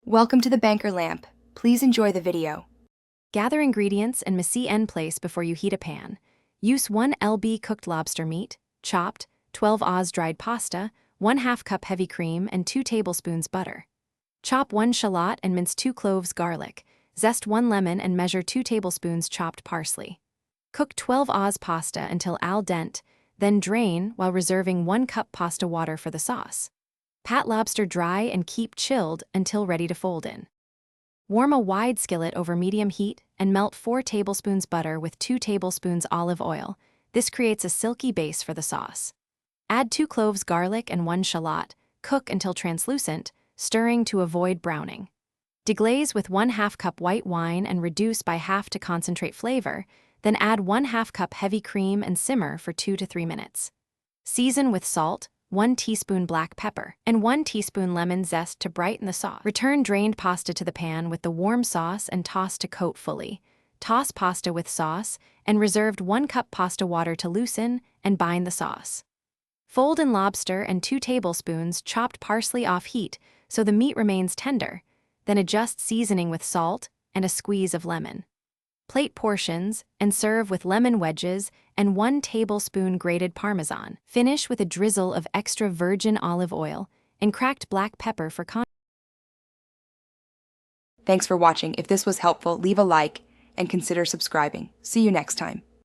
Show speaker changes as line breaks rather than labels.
Welcome to the Banker Lamp. Please enjoy the video.
Gather ingredients and messy end place before you heat a pan. Use 1 lb cooked lobster meat, chopped, 12 oz dried pasta, 1/2 cup heavy cream, and 2 tablespoons butter. Chop 1 shallot and mince 2 cloves garlic. Zest 1 lemon and measure 2 tablespoons chopped parsley. Cook 12 oz pasta until al dente, then drain while reserving 1 cup pasta water for the sauce. Pat lobster dry and keep chilled until ready to fold in. Warm a wide skillet over medium heat and melt 4 tablespoons butter with 2 tablespoons olive oil. This creates a silky base for the sauce. Add 2 cloves garlic and 1 shallot. Cook until translucent, stirring to avoid browning. Deglaze with 1/2 cup white wine and reduce by half to concentrate flavor, then add 1/2 cup heavy cream and simmer for 2 to 3 minutes. Season with salt, 1 teaspoon black pepper, and 1 teaspoon lemon zest to brighten the sauce. Return drained pasta to the pan with the warm sauce and toss to coat fully. Toss pasta with sauce and reserved 1 cup pasta water to loosen and bind the sauce. Fold in lobster and 2 tablespoons chopped parsley off heat so the meat remains tender, then adjust seasoning with salt and a squeeze of lemon. Plate portions and serve with lemon wedges and 1 tablespoon grated Parmesan. Finish with a drizzle of extra virgin olive oil and cracked black pepper for
Thanks for watching. If this was helpful, leave a like and consider subscribing. See you next time.